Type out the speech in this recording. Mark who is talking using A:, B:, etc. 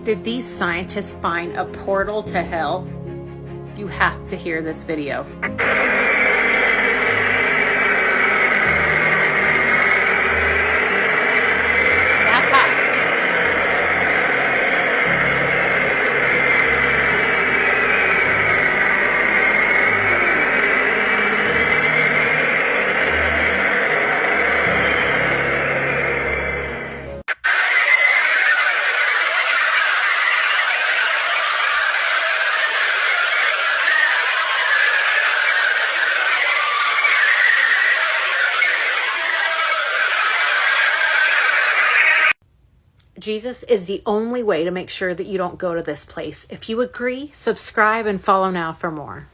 A: Did these scientists find a portal to hell? You have to hear this video. That's hot. Jesus is the only way to make sure that you don't go to this place. If you agree, subscribe and follow now for more.